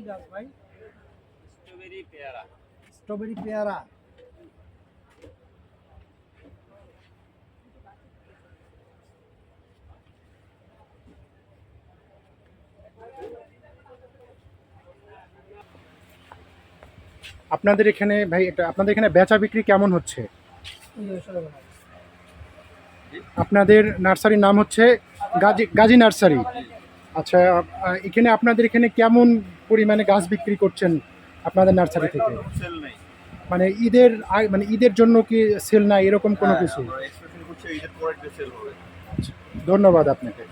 গাছ ভাই? স্ট্রবেরি পেয়ারা। স্ট্রবেরি পেয়ারা। আপনাদের এখানে ভাই, এটা আপনাদের এখানে বেচা বিক্রি কেমন হচ্ছে? আপনাদের নার্সারির নাম হচ্ছে গাজী নার্সারি। আচ্ছা, এখানে আপনাদের এখানে কেমন পরিমাণে গাছ বিক্রি করছেন আপনাদের নার্সারি থেকে? সেল নেই। মানে মানে ঈদের জন্য কি সেল নাই এরকম কোনো কিছু? আমরা এক্সপেকটেশন করছি ঈদের পরে একটা সেল হবে। আচ্ছা, ধন্যবাদ আপনাকে।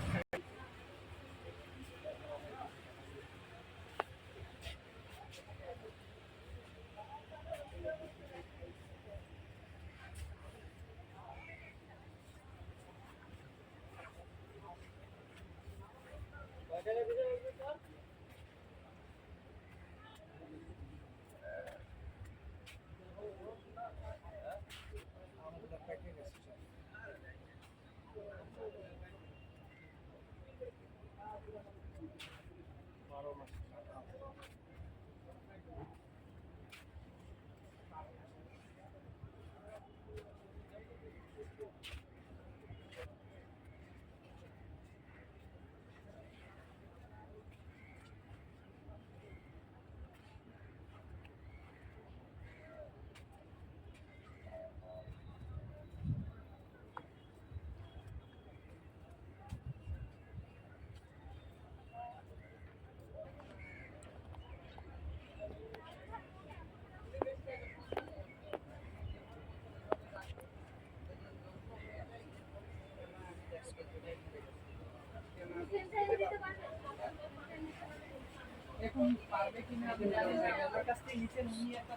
এখন পারবে কিনা আমি জানি না, আমার কাছ থেকে নিচে নিয়ে একটা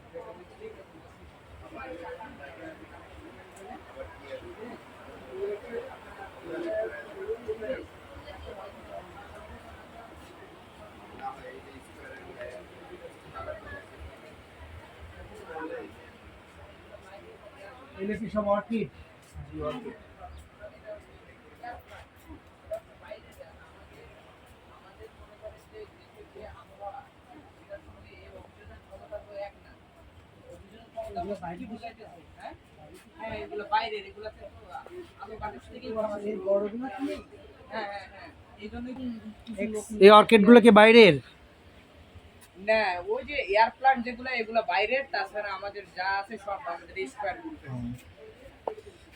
এগুলো কি সব অর্কিড? এই অর্কিডগুলো কি বাইরের? না, ওই যে এয়ার প্লান্ট যেগুলো এগুলো বাইরের, তাছাড়া আমাদের যা আছে সব আমাদের স্কয়ার।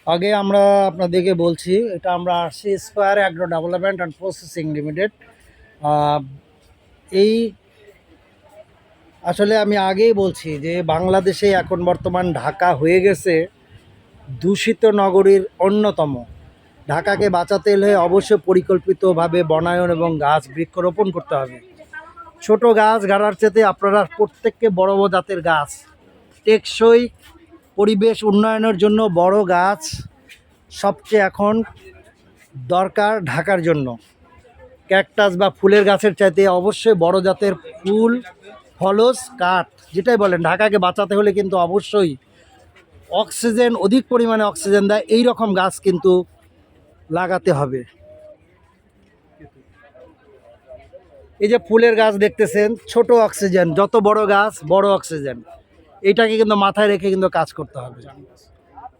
আগে আমরা আপনাদেরকে বলছি, এটা আমরা আসছি square agro development and processing limited. এই আসলে আমি আগেই বলছি যে বাংলাদেশে এখন বর্তমান ঢাকা হয়ে গেছে দূষিত নগরীর অন্যতম। ঢাকাকে বাঁচাতে হলে অবশ্যই পরিকল্পিতভাবে বনায়ন এবং গাছ বৃক্ষরোপণ করতে হবে। ছোট গাছ গাড়ার চেয়ে আপনারা প্রত্যেককে বড় বড় জাতের গাছ, টেকসই পরিবেশ উন্নয়নের জন্য বড় গাছ সবচেয়ে এখন দরকার ঢাকার জন্য। ক্যাকটাস বা ফুলের গাছের চাইতে অবশ্যই বড় জাতের ফুল, ফলস, কাঠ যেটাই বলেন, ঢাকাকে বাঁচাতে হলে কিন্তু অবশ্যই অক্সিজেন, অধিক পরিমাণে অক্সিজেন দেয় এই রকম গাছ কিন্তু লাগাতে হবে। এই যে ফুলের গাছ দেখতেছেন, ছোট অক্সিজেন, যত বড় গাছ বড় অক্সিজেন, এইটাকে কিন্তু মাথায় রেখে কিন্তু কাজ করতে হবে।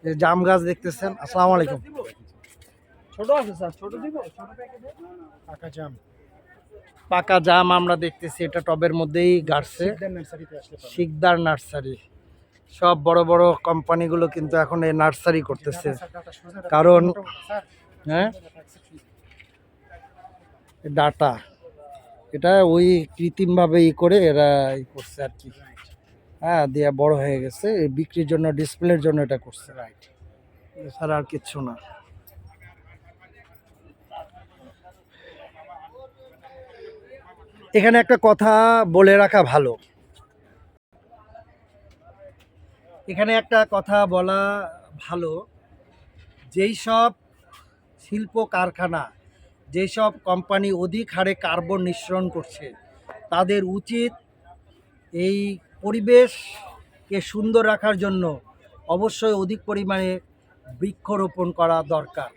যে জাম গাছ দেখতেছেন, আসসালামু আলাইকুম। ছোট আছে স্যার, ছোট দিব, ছোট প্যাকেটে পাকা জাম, পাকা জাম আমরা দেখতেছি, এটা টবের মধ্যেই গাড়ছে। শিকদার নার্সারি, সব বড় বড় কোম্পানিগুলো কিন্তু এখন এই নার্সারি করতেছে। কারণ হ্যাঁ, ডাটা এটা ওই কৃত্রিমভাবে করে এরা করছে আর কি, হ্যাঁ, দিয়ে বড় হয়ে গেছে, এই বিক্রির জন্য, ডিসপ্লের জন্য এটা করছে, রাইট, এছাড়া আর কিচ্ছু না। এখানে একটা কথা বলে রাখা ভালো, এখানে একটা কথা বলা ভালো, যেই সব শিল্প কারখানা, যেই সব কোম্পানি অধিক হারে কার্বন নিঃসরণ করছে, তাদের উচিত এই পরিবেশকে সুন্দর রাখার জন্য অবশ্যই অধিক পরিমাণে বৃক্ষরোপণ করা দরকার।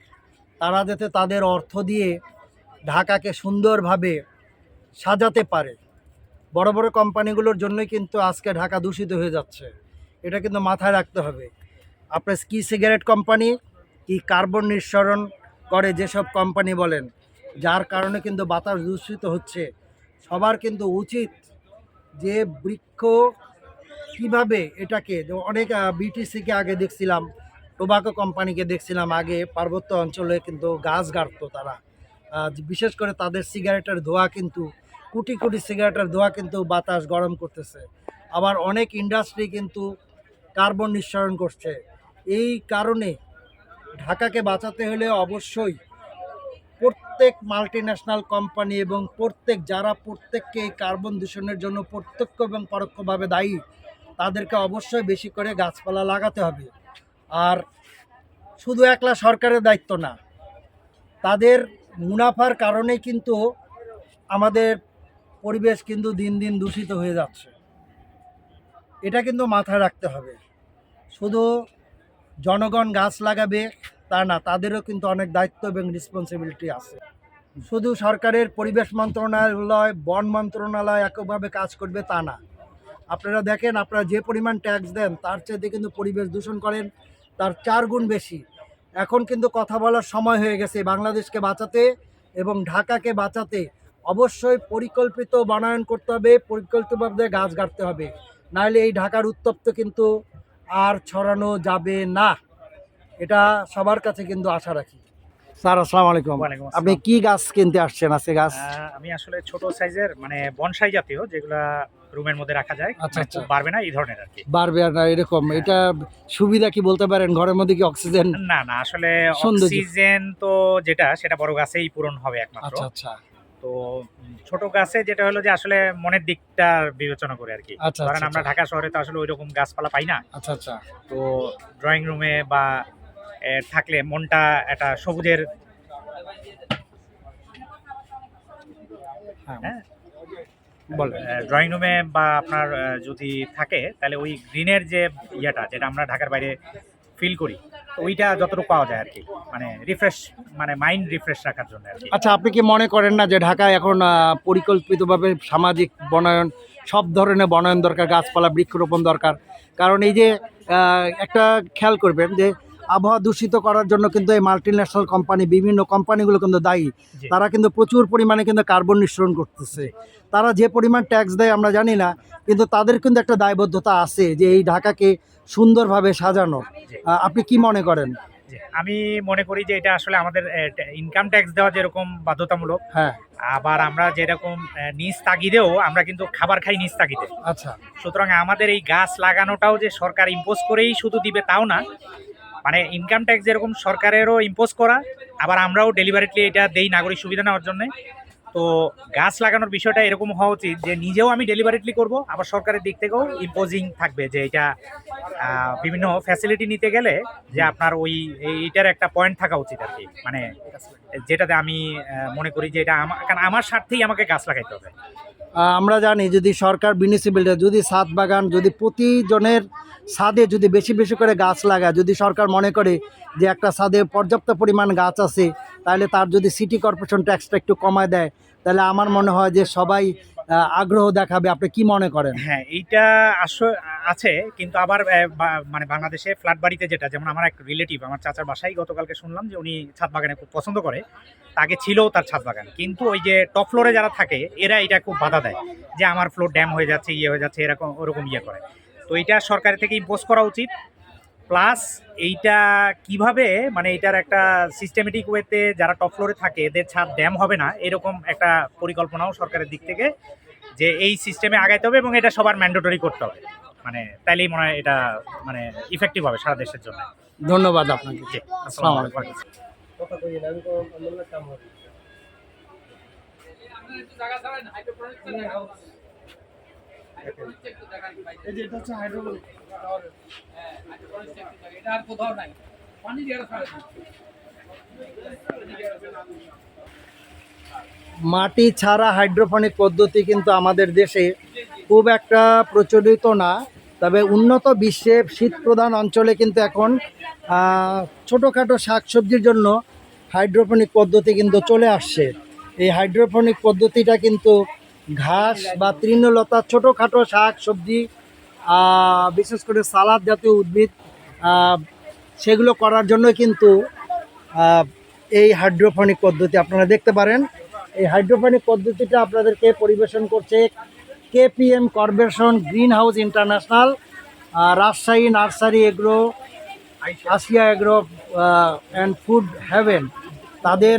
তারা যাতে তাদের অর্থ দিয়ে ঢাকাকে সুন্দরভাবে সাজাতে পারে, বড় বড় কোম্পানিগুলোর জন্যই কিন্তু আজকে ঢাকা দূষিত হয়ে যাচ্ছে। এটা কিন্তু মাথায় রাখতে হবে। আপনার কি সিগারেট কোম্পানি, কি কার্বন নিঃসরণ করে যেসব কোম্পানি বলেন, যার কারণে কিন্তু বাতাস দূষিত হচ্ছে। সবার কিন্তু উচিত যে বৃক্ষ কিভাবে এটাকে অনেক বিটিসিকে আগে দেখছিলাম, টোবাকো কোম্পানিকে দেখছিলাম আগে পার্বত্য অঞ্চলে কিন্তু গাছ গাড়তো তারা। বিশেষ করে তাদের সিগারেটের ধোঁয়া কিন্তু কোটি কোটি সিগারেটের ধোঁয়া কিন্তু বাতাস গরম করতেছে। আবার অনেক ইন্ডাস্ট্রি কিন্তু কার্বন নিঃসরণ করছে। এই কারণে ঢাকাকে বাঁচাতে হলে অবশ্যই প্রত্যেক মাল্টিন্যাশনাল কোম্পানি এবং প্রত্যেককে এই কার্বন দূষণের জন্য প্রত্যক্ষ এবং পরোক্ষভাবে দায়ী, তাদেরকে অবশ্যই বেশি করে গাছপালা লাগাতে হবে। আর শুধু একলা সরকারের দায়িত্ব না, তাদের মুনাফার কারণেই কিন্তু আমাদের পরিবেশ কিন্তু দিন দিন দূষিত হয়ে যাচ্ছে। এটা কিন্তু মাথায় রাখতে হবে। শুধু জনগণ গাছ লাগাবে তা না, তাদেরও কিন্তু অনেক দায়িত্ব এবং রেসপন্সিবিলিটি আছে। শুধু সরকারের পরিবেশ মন্ত্রণালয়, বন মন্ত্রণালয় এককভাবে কাজ করবে তা না। আপনারা দেখেন, আপনারা যে পরিমাণ ট্যাক্স দেন তার চাইতে কিন্তু পরিবেশ দূষণ করেন তার 4 গুণ বেশি। এখন কিন্তু কথা বলার সময় হয়ে গেছে। বাংলাদেশকে বাঁচাতে এবং ঢাকাকে বাঁচাতে অবশ্যই পরিকল্পিত বনায়ন করতে হবে, পরিকল্পিতভাবে গাছ কাটতে হবে, নাহলে এই ঢাকার উত্তপ্ত কিন্তু আর ছড়ানো যাবে না। এটা সবার কাছে কিন্তু আশা রাখি। স্যার আসসালামু আলাইকুম। ওয়ালাইকুম আসসালাম। আপনি কি গাছ কিনতে আসছেন আজকে? গাছ আমি আসলে ছোট সাইজের মানে বনসাই জাতীয় যেগুলা রুমের মধ্যে রাখা যায়, আচ্ছা, মানে আচ্ছা। খুব বাড়বে না এই ধরনের আর কি। বাড়বে আর না এরকম, এটা সুবিধা কি বলতে পারেন? ঘরের মধ্যে কি অক্সিজেন? না না, আসলে সৌন্দর্য। অক্সিজেন তো সেটা বড় গাছেই পূরণ হবে একমাত্র। আচ্ছা আচ্ছা তো ছোট গাছে যেটা হলো যে আসলে মনের দিকটা বিবেচনা করে আর কি। আচ্ছা, কারণ আচ্ছা, আমরা আচ্ছা। ঢাকা শহরে তো আসলে ওইরকম গাছপালা পাই না। আচ্ছা আচ্ছা তো ড্রয়িং রুমে বা থাকলে মনটা একটা সবুজের হ্যাঁ বলেন। ড্রয়িং রুমে বা আপনার যদি থাকে তাহলে ওই গ্রিনের যে ইয়েটা যেটা আমরা ঢাকার বাইরে ফিল করি, তো ওইটা যতটুকু পাওয়া যায় আর কি, মানে রিফ্রেশ, মানে মাইন্ড রিফ্রেশ রাখার জন্য আর কি। আচ্ছা, আপনি কি মনে করেন না যে ঢাকায় এখন পরিকল্পিতভাবে সামাজিক বনায়ন, সব ধরনের বনায়ন দরকার, গাছপালা বৃক্ষরোপণ দরকার? কারণ এই যে একটা খেয়াল করবেন যে আবহাওয়া দূষিত করার জন্য কিন্তু এই মাল্টিন্যাশনাল কোম্পানি, বিভিন্ন কোম্পানিগুলো কিন্তু দায়ী। জি। তারা কিন্তু প্রচুর পরিমাণে কিন্তু কার্বন নিঃসরণ করতেছে। তারা যে পরিমাণ ট্যাক্স দেয় আমরা জানি না, কিন্তু তাদের কিন্তু একটা দায়বদ্ধতা আছে যে এই ঢাকাকে সুন্দরভাবে সাজানো। জি। আপনি কি মনে করেন? জি, আমি মনে করি যে এটা আসলে আমাদের ইনকাম ট্যাক্স দেওয়া যেরকম বাধ্যতামূলক, হ্যাঁ আবার আমরা যেরকম নিজ তাগিদেও আমরা কিন্তু খাবার খাই নিজ তাগিদে। আচ্ছা সুতরাং আমাদের এই গাছ লাগানোটাও যে সরকার ইম্পোজ করেই শুধু দিবে তাও না, মানে ইনকাম ট্যাক্স যেরকম সরকারেরও ইম্পোজ করা, আবার আমরাও ডেলিভারিটলি এটা দেই নাগরিক সুবিধা নেওয়ার জন্য। তো গাছ লাগানোর বিষয়টা এরকম হওয়া উচিত যে নিজেও আমি ডেলিভারিটলি করব, আবার সরকারের দিক থেকেও ইম্পোজিং থাকবে যে এটা বিভিন্ন ফ্যাসিলিটি নিতে গেলে যে আপনার ওই এইটার একটা পয়েন্ট থাকা উচিত আর কি, মানে যেটাতে আমি মনে করি যে এটা কারণ আমার স্বার্থেই আমাকে গাছ লাগাইতে হবে। আমরা জানি যদি সরকার মিউনিসিপ্যালিটি যদি ছাদ বাগান, যদি প্রতিজনের ছাদে যদি বেশি বেশি করে গাছ লাগায়, যদি সরকার মনে করে যে একটা ছাদে পর্যাপ্ত পরিমাণ গাছ আছে, তাহলে তার যদি সিটি কর্পোরেশন ট্যাক্সটা একটু কমায় দেয়, তাহলে আমার মনে হয় যে সবাই আগ্রহ দেখাবে। আপনি কি মনে করেন? হ্যাঁ, এইটা আছে, কিন্তু আবার মানে বাংলাদেশে ফ্ল্যাট বাড়িতে যেটা, যেমন আমার এক রিলেটিভ, আমার চাচার বাসায় গতকালকে শুনলাম যে উনি ছাদ বাগানে খুব পছন্দ করে, তাকে ছিল তার ছাদ বাগান, কিন্তু ওই যে টপ ফ্লোরে যারা থাকে এরা এটা খুব বাধা দেয় যে আমার ফ্লোর ড্যাম হয়ে যাচ্ছে, ইয়ে হয়ে যাচ্ছে, এরকম ওরকম ইয়ে করে। তো এইটা সরকারের থেকে ইম্পোজ করা উচিত। প্লাস এইটা কিভাবে, মানে এটার একটা সিস্টেমেটিক ওয়েতে যারা টপ ফ্লোরে থাকে এদের ছাদ ড্যাম হবে না, এরকম একটা পরিকল্পনাও সরকারের দিক থেকে যে এই সিস্টেমে আগাইতে হবে এবং এটা সবার ম্যান্ডেটরি করতে হবে, মানে তাইলেই মনে হয় এটা মানে ইফেক্টিভ হবে সারা দেশের জন্য। ধন্যবাদ আপনাকে। জি, আসসালামু আসসালামু আলাইকুম। আলাইকুম। এই যে এটা হচ্ছে হাইড্রোপনিক। এটা আর কোথাও নাই, পানি দিয়ে মাটি ছাড়া হাইড্রোপনিক পদ্ধতি কিন্তু আমাদের দেশে খুব একটা প্রচলিত না। তবে উন্নত বিশ্বে শীত প্রধান অঞ্চলে কিন্তু এখন ছোটোখাটো শাকসবজির জন্য হাইড্রোপনিক পদ্ধতি কিন্তু চলে আসছে। এই হাইড্রোপনিক পদ্ধতিটা কিন্তু ঘাস বা তৃণলতা, ছোটোখাটো শাক সবজি, বিশেষ করে সালাদ জাতীয় উদ্ভিদ, সেগুলো করার জন্য কিন্তু এই হাইড্রোপনিক পদ্ধতি আপনারা দেখতে পারেন। এই হাইড্রোপনিক পদ্ধতিটা আপনাদেরকে পরিবেশন করছে KPM corporation green house international, Rajshahi nursery agro, Asia agro and food heaven. তাদের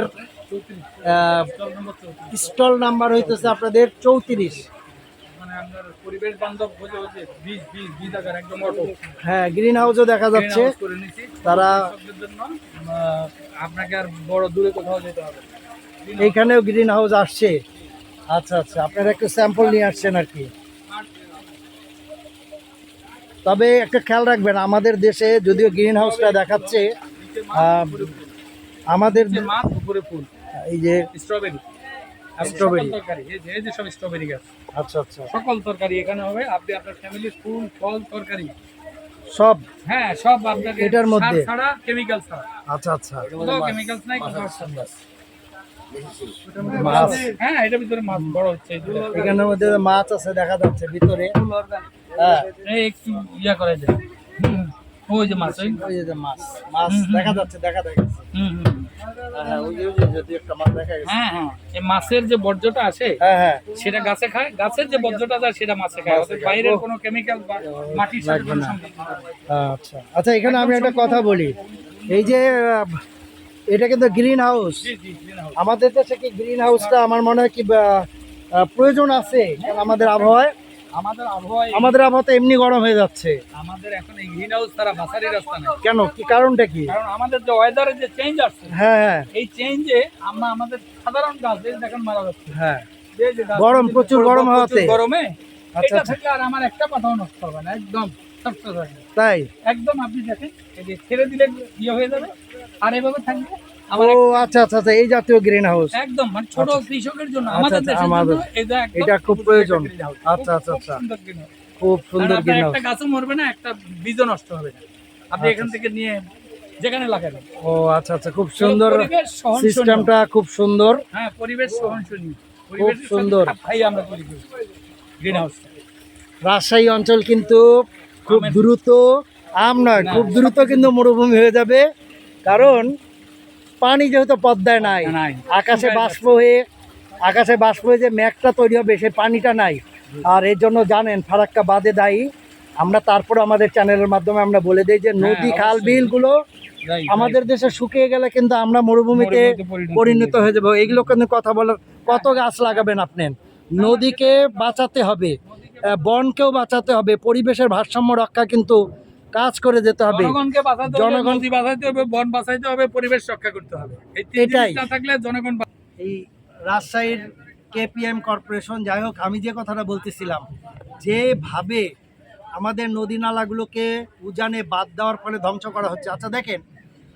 স্টল নাম্বার হইতেছে আপনাদের 34। মানে আপনার পরিবেশ বান্ধব হলে হচ্ছে বীজ আকার একদম অটো হ্যাঁ, গ্রিন হাউসও দেখা যাচ্ছে। করে নিছি তারা কৃষকদের জন্য। আপনাকে আর বড় দূরে কোথাও যেতে হবে না। এইখানেও গ্রিন হাউস আসছে। আচ্ছা আচ্ছা, আপনারা একটু স্যাম্পল নিয়ে আসছেন আর কি। তবে একটা খেয়াল রাখবেন, আমাদের দেশে যদিও গ্রিন হাউসটা দেখাচ্ছে, আমাদের নিচে মাছ উপরে ফুল, এই যে স্ট্রবেরি স্ট্রবেরি। তরকারি, এই যে সব স্ট্রবেরি গাছ, আচ্ছা আচ্ছা, সকল তরকারি এখানে হবে। আপনি আপনার ফ্যামিলির ফুল ফল তরকারি সব হ্যাঁ সব আপনাকে এটার মধ্যে? সার ছাড়া, কেমিক্যাল ছাড়া, আচ্ছা আচ্ছা, কোনো কেমিক্যালস নাই, কোনো মাছ, হ্যাঁ এটার ভিতরে মাছ বড় হচ্ছে এই দুটো। এখানের মধ্যে মাছ আছে দেখা যাচ্ছে ভিতরে। হ্যাঁ, এই একটু ইয়া করে দেয়। ওই যে মাছ, ওই যে মাছ মাছ দেখা যাচ্ছে, দেখা যাচ্ছে। হ্যাঁ, ওই যে যদি একটা মাছ দেখা গেছে। হ্যাঁ হ্যাঁ, এই মাছের যে বর্জ্যটা আসে হ্যাঁ হ্যাঁ, সেটা গাছে খায়, গাছের যে বর্জ্যটা যায় সেটা মাছে খায়। মাছে ওদের খায়। বাইরের ও। কোনো কেমিক্যাল বা মাটির সাথে লাগবে কোনো না। সম্পর্ক নেই। আচ্ছা আচ্ছা, এখানে আমি একটা কথা বলি। এই যে এটা কিন্তু গ্রিন হাউস, জি জি greenhouse। আমাদের দেশে কি গ্রিন হাউসটা আমার মনে হয় কি প্রয়োজন আছে? কারণ আমাদের আবহাওয়ায়, আমাদের আবহাওয়া আমাদের আবহাওয়া তো এমনি গরম হয়ে যাচ্ছে। আমাদের এখন এই গ্রিন হাউস ছাড়া বাঁচারই রাস্তা নেই। কেন, কি কারণটা কি? কারণ আমাদের যে ওয়েদারের যে চেঞ্জ আসছে, হ্যাঁ হ্যাঁ এই চেঞ্জে আমরা আমাদের সাধারণ গাছ এই দেখেন মারা যাচ্ছে। হ্যাঁ, এই যে গাছ, গরম, প্রচুর গরম প্রচুর হওয়াতে। গরমে আচ্ছা এটা আচ্ছা, থাকলে আর আমার একটা পাতাও নষ্ট হবে না, একদম শক্ত থাকবে। তাই? একদম আপনি দেখেন এই যে ছেড়ে দিলে ইয়ে হয়ে যাবে, আর এভাবে থাকবে আমার ও আচ্ছা আচ্ছা আচ্ছা, এই জাতীয় গ্রিন হাউস। একদম মানে ছোট কৃষকের জন্য, আচ্ছা, আমাদের আচ্ছা, দেশের আমাদের- জন্য এটা একদম এটা খুব প্রয়োজন। greenhouse। আচ্ছা, আচ্ছা, খুব আচ্ছা। সুন্দর greenhouse। খুব কারণ সুন্দর আপনার গ্রিন হাউস। একটা গাছও মরবে না, একটা বীজও নষ্ট হবে না। আপনি আচ্ছা, এখান থেকে নিয়ে যেখানে লাগাবেন। ও আচ্ছা আচ্ছা, খুব সুন্দর পরিবেশ সহনশীল। সিস্টেমটা, খুব সুন্দর। হ্যাঁ পরিবেশ সহনশীল, পরিবেশ সুন্দর। ভাই আমরা তৈরি করি গ্রিন হাউস। রাজশাহী অঞ্চল কিন্তু খুব আমের- দ্রুত, আম নয়, না, খুব দ্রুত কিন্তু মরুভূমি হয়ে যাবে। কারণ পানি যেহেতু পদ্মায় নাই, নাই। আকাশে শুকায় বাষ্প হয়ে, আকাশে বাষ্প হয়ে যে মেঘটা তৈরি হবে, সেই পানিটা নাই। আর এর জন্য জানেন ফারাক্কা বাঁধে দায়ী। আমরা তারপরে আমাদের চ্যানেলের মাধ্যমে আমরা বলে দিই যে নদী খাল অবশ্যই। বিলগুলো Right, আমাদের দেশে শুকিয়ে গেলে কিন্তু আমরা মরুভূমিতে মরুভূমিতে পরিণত হয়ে যাবো। এগুলো কিন্তু কথা বলার, কত গাছ লাগাবেন আপনি? নদীকে বাঁচাতে হবে, বনকেও বাঁচাতে হবে, পরিবেশের ভারসাম্য রক্ষা কিন্তু কাজ করে যেতে হবে। জনগণকে বাঁচাতে হবে, জনগণ- নদী বাঁচাতে হবে, বন বাঁচাইতে হবে, পরিবেশ রক্ষা করতে হবে। এই তিন এটাই। জিনিস না থাকলে জনগণ এই রাজশাহীর কেপিএম কর্পোরেশন, যাই হোক, আমি যে কথাটা বলতেছিলাম, যেভাবে আমাদের নদী নালাগুলোকে উজানে বাদ দেওয়ার ফলে ধ্বংস করা হচ্ছে। আচ্ছা দেখেন,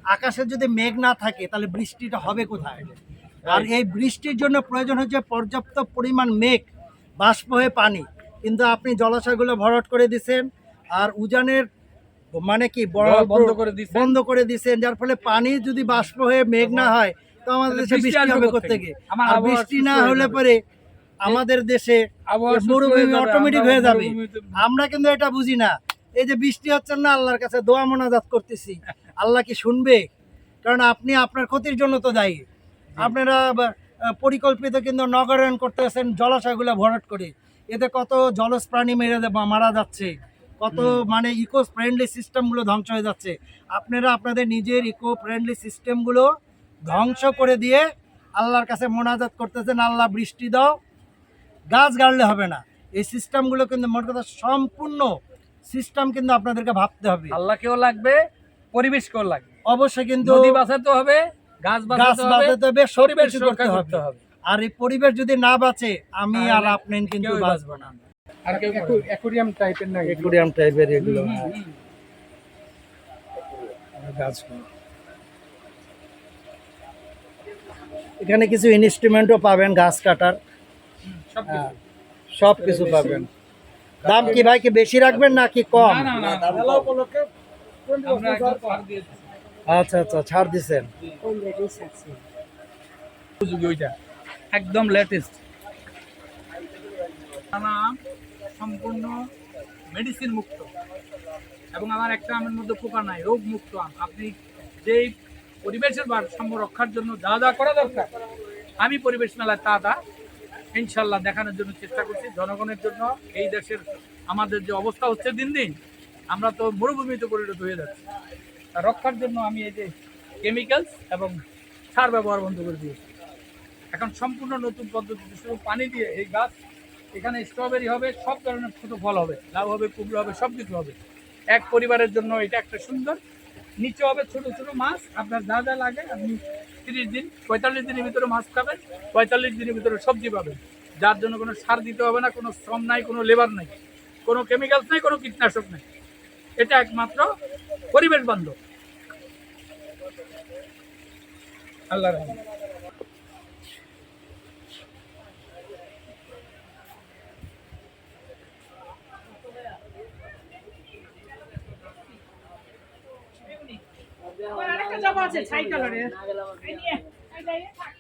আকাশে যদি মেঘ না থাকে তাহলে বৃষ্টিটা হবে কোথায়? আর এই বৃষ্টির জন্য প্রয়োজন হচ্ছে পর্যাপ্ত পরিমাণ মেঘ, বাষ্প হয়ে পানি। কিন্তু আপনি জলাশয়গুলো ভরাট করে দিচ্ছেন, আর উজানের মানে কি বন্ধ করে দিচ্ছেন। বন্ধ করে দিচ্ছেন, যার ফলে পানি যদি বাষ্প হয়ে মেঘ না হয় তো আমাদের তাহলে দেশে বৃষ্টি বৃষ্টি আসবে হবে কোত্থেকে? কোত্থেকে? আমার আর আবহাওয়া বৃষ্টি সুস্থ না হয়ে হলে যাবে। পরে আমাদের দেশে আবহাওয়া সুস্থ মরুভূমি হয়ে যাবে, অটোমেটিক আমরা হয়ে যাবে। মরুভূমিতে- আমরা কিন্তু এটা বুঝি না। এই যে বৃষ্টি হচ্ছে না, আল্লাহর কাছে দোয়া মোনাজাত করতেছি, আল্লাহ কি শুনবে? কারণ আপনি আপনার ক্ষতির জন্য তো দায়ী। আপনারা পরিকল্পিত কিন্তু নগরায়ণ করতেছেন জলাশয়গুলো ভরাট করে, এতে কত জলজ প্রাণী মারা যাচ্ছে, কত মানে ইকো ফ্রেন্ডলি সিস্টেমগুলো ধ্বংস হয়ে যাচ্ছে। আপনারা আপনাদের নিজের ইকো ফ্রেন্ডলি সিস্টেমগুলো ধ্বংস করে দিয়ে আল্লাহর কাছে মোনাজাত করতেছেন, আল্লাহ বৃষ্টি দাও। গাছ গাড়লে হবে না, এই সিস্টেমগুলো কিন্তু মোট কথা সম্পূর্ণ সিস্টেম কিন্তু আপনাদেরকে ভাবতে হবে। আল্লাহকেও লাগবে, পরিবেশকেও লাগবে। অবশ্যই কিন্তু নদী বাঁচাতে হবে, গাছ গাছ বাঁচাতে হবে, বাঁচাতে হবে, সব পরিবেশ কিছু রক্ষা করতে করতে হবে। হবে। আর এই পরিবেশ যদি না বাঁচে, আমি আর তাহলে আপনি কিন্তু কেউই বাঁচবো না। আর কেউ অ্যাকোরিয়াম টাইপের না, অ্যাকুরিয়াম টাইপের এগুলো গাছগুলো। এখানে কিছু ইনস্ট্রুমেন্টও পাবেন গাছ কাটার, সব হ্যাঁ, সব কিছু পাবেন। দাম কি ভাই, কি বেশি রাখবেন নাকি কম? না না না, আমরা একদম ছাড় দিয়েছি। আচ্ছা আচ্ছা, ছাড় দিছেন। উপযোগী ওইটা একদম লেটেস্ট। আম সম্পূর্ণ মেডিসিন মুক্ত এবং আমার একটা আমের মধ্যে পোকা নাই, রোগ মুক্ত আম। আপনি যেই পরিবেশের ভারসাম্য রক্ষার জন্য যা যা করা দরকার আমি পরিবেশ মেলায় তা ইনশাল্লাহ দেখানোর জন্য চেষ্টা করছি জনগণের জন্য। এই দেশের আমাদের যে অবস্থা হচ্ছে দিন দিন, আমরা তো মরুভূমিতে পরিণত হয়ে যাচ্ছি, তা রক্ষার জন্য আমি এই যে কেমিক্যালস এবং সার ব্যবহার বন্ধ করে দিয়েছি। এখন সম্পূর্ণ নতুন পদ্ধতিতে শুধু পানি দিয়ে এই গাছ, এখানে স্ট্রবেরি হবে, সব ধরনের ছোট ফল হবে, লাউ হবে, কুমড়ো হবে, সব কিছু হবে। এক পরিবারের জন্য এটা একটা সুন্দর। নিচে হবে ছোট ছোট মাছ, আপনার যা যা লাগে আপনি 30 দিন 45 দিনের ভিতরে মাছ খাবেন, 45 দিনের ভিতরে সবজি পাবেন, যার জন্য কোনো সার দিতে হবে না, কোনো শ্রম নাই, কোনো লেবার নাই, কোনো কেমিক্যালস নাই, কোনো কীটনাশক নাই। এটা একমাত্র পরিবেশ বান্ধব। আল্লাহ রাখবেন। আরেকটা জবা আছে ছাই কালারের, এই নিয়ে এই যাই থাক।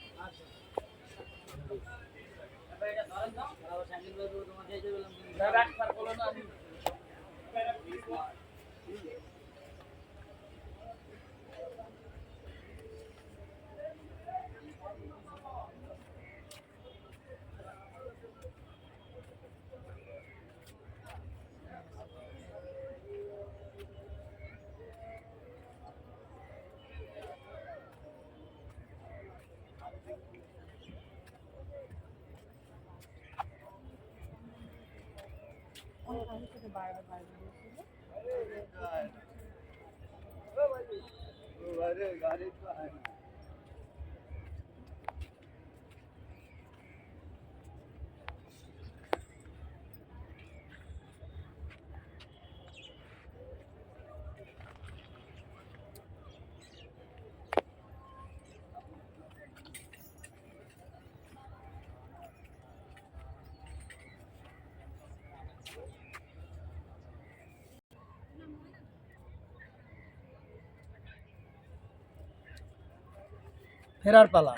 রাখবার বলো না আমি ফেরার পালা।